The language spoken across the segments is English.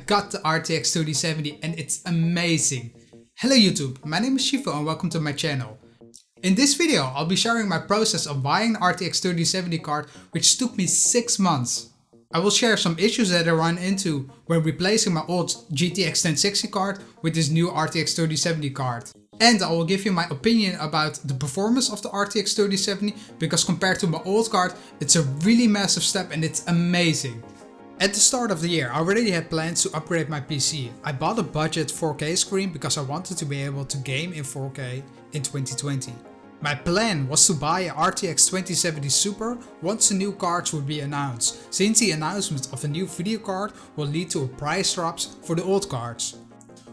got the RTX 3070 and it's amazing. Hello YouTube, my name is Shiffo and welcome to my channel. In this video I'll be sharing my process of buying an RTX 3070 card, which took me 6 months. I will share some issues that I run into when replacing my old GTX 1060 card with this new RTX 3070 card. And I will give you my opinion about the performance of the RTX 3070, because compared to my old card it's a really massive step and it's amazing. At the start of the year I already had plans to upgrade my PC. I bought a budget 4K screen because I wanted to be able to game in 4K in 2020. My plan was to buy a RTX 2070 Super once the new cards would be announced, since the announcement of a new video card will lead to a price drops for the old cards.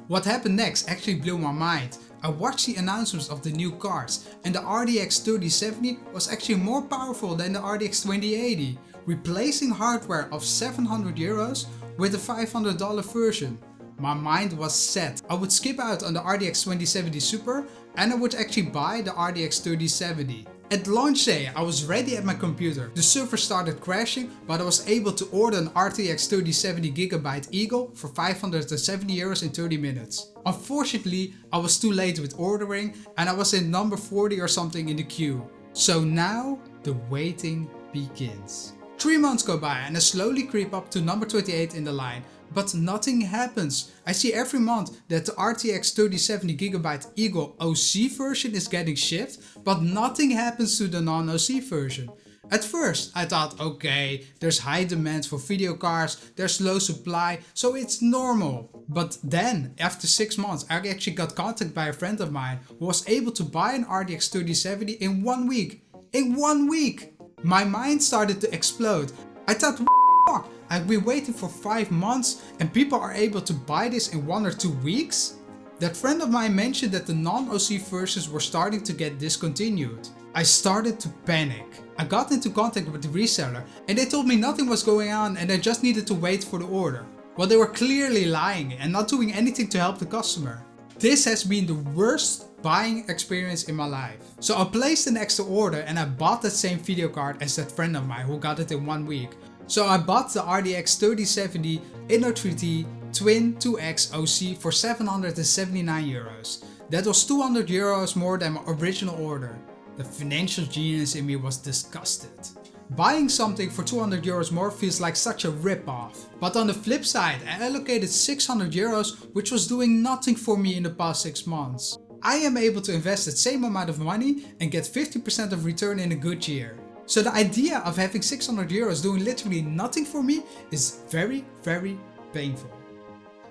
What happened next actually blew my mind. I watched the announcements of the new cards and the RTX 3070 was actually more powerful than the RTX 2080, replacing hardware of €700 with a $500 version. My mind was set. I would skip out on the RTX 2070 Super and I would actually buy the RTX 3070. At launch day I was ready at my computer. The server started crashing, but I was able to order an RTX 3070GB Eagle for €570 in 30 minutes. Unfortunately I was too late with ordering and I was in number 40 or something in the queue. So now the waiting begins. 3 months go by and I slowly creep up to number 28 in the line, but nothing happens. I see every month that the RTX 3070GB Eagle OC version is getting shipped, but nothing happens to the non-OC version. At first I thought, okay, there's high demand for video cards, there's low supply, so it's normal. But then after 6 months I actually got contacted by a friend of mine who was able to buy an RTX 3070 in 1 week. In 1 week! My mind started to explode. I thought, fuck, I've been waiting for 5 months and people are able to buy this in 1 or 2 weeks? That friend of mine mentioned that the non-OC versions were starting to get discontinued. I started to panic. I got into contact with the reseller and they told me nothing was going on and I just needed to wait for the order. Well, they were clearly lying and not doing anything to help the customer. This has been the worst buying experience in my life. So I placed an extra order and I bought that same video card as that friend of mine who got it in 1 week. So I bought the RTX 3070 Inno3d Twin 2X OC for €779. That was €200 more than my original order. The financial genius in me was disgusted. Buying something for €200 more feels like such a rip-off. But on the flip side, I allocated €600, which was doing nothing for me in the past 6 months. I am able to invest the same amount of money and get 50% of return in a good year. So the idea of having €600 doing literally nothing for me is very, very painful.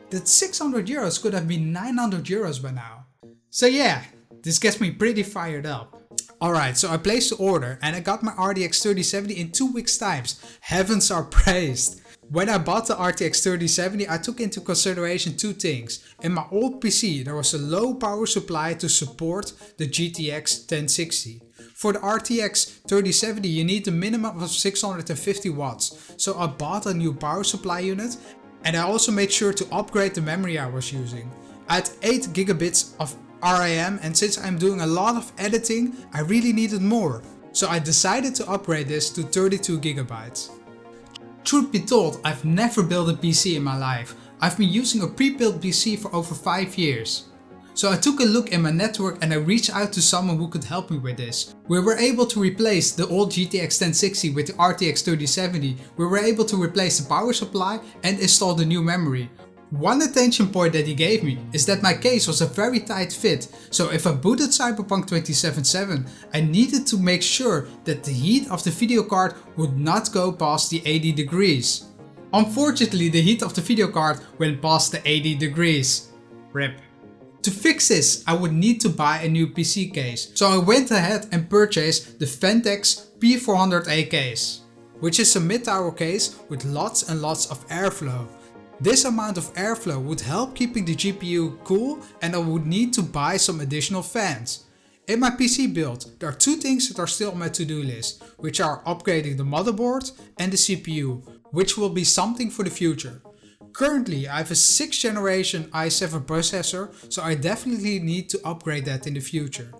That €600 could have been €900 by now. So yeah, this gets me pretty fired up. Alright, so I placed the order and I got my RTX 3070 in 2 weeks time. Heavens are praised. When I bought the RTX 3070 I took into consideration 2 things. In my old PC there was a low power supply to support the GTX 1060. For the RTX 3070 you need a minimum of 650 watts. So I bought a new power supply unit and I also made sure to upgrade the memory I was using. I had 8 gigabits of RAM and since I'm doing a lot of editing I really needed more. So I decided to upgrade this to 32 gigabytes. Truth be told, I've never built a PC in my life. I've been using a pre-built PC for over 5 years. So I took a look in my network and I reached out to someone who could help me with this. We were able to replace the old GTX 1060 with the RTX 3070. We were able to replace the power supply and install the new memory. One attention point that he gave me is that my case was a very tight fit, so if I booted Cyberpunk 2077 I needed to make sure that the heat of the video card would not go past the 80 degrees. Unfortunately the heat of the video card went past the 80 degrees. RIP. To fix this I would need to buy a new PC case, so I went ahead and purchased the Phanteks P400A case, which is a mid-tower case with lots and lots of airflow. This amount of airflow would help keeping the GPU cool and I would need to buy some additional fans. In my PC build there are 2 things that are still on my to-do list, which are upgrading the motherboard and the CPU, which will be something for the future. Currently I have a 6th generation i7 processor, so I definitely need to upgrade that in the future.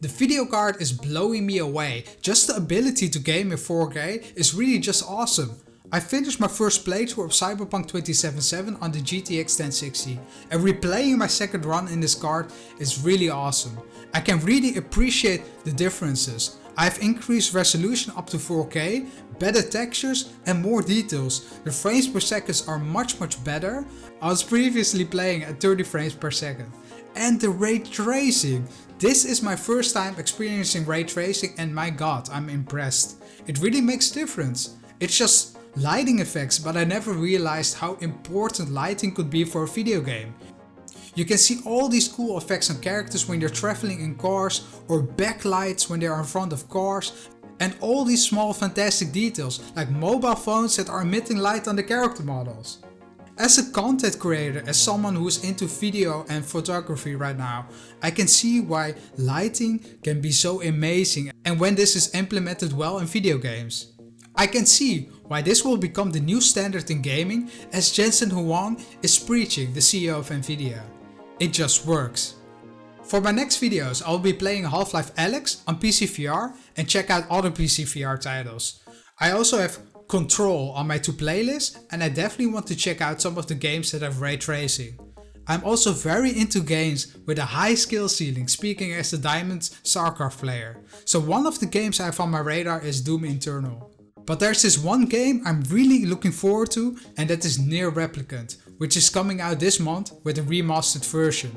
The video card is blowing me away. Just the ability to game in 4K is really just awesome. I finished my first playthrough of Cyberpunk 2077 on the GTX 1060, and replaying my second run in this card is really awesome. I can really appreciate the differences. I've increased resolution up to 4K, better textures and more details. The frames per second are much better. I was previously playing at 30 frames per second. And the ray tracing. This is my first time experiencing ray tracing and my god, I'm impressed. It really makes a difference. It's just lighting effects, but I never realized how important lighting could be for a video game. You can see all these cool effects on characters when they're traveling in cars, or backlights when they are in front of cars, and all these small fantastic details like mobile phones that are emitting light on the character models. As a content creator, as someone who's into video and photography right now, I can see why lighting can be so amazing and when this is implemented well in video games. I can see why this will become the new standard in gaming, as Jensen Huang is preaching, the CEO of Nvidia. It just works. For my next videos I'll be playing Half-Life Alyx on PC VR and check out other PC VR titles. I also have Control on my to playlist, and I definitely want to check out some of the games that have ray tracing. I'm also very into games with a high skill ceiling, speaking as a Diamond StarCraft player. So one of the games I have on my radar is Doom Eternal. But there's this one game I'm really looking forward to, and that is Nier Replicant, which is coming out this month with a remastered version.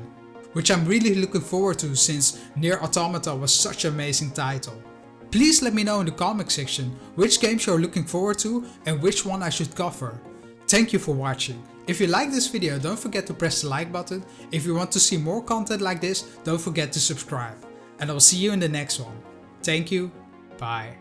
Which I'm really looking forward to, since Nier Automata was such an amazing title. Please let me know in the comment section which games you're looking forward to and which one I should cover. Thank you for watching. If you like this video, don't forget to press the like button. If you want to see more content like this, don't forget to subscribe. And I'll see you in the next one. Thank you. Bye.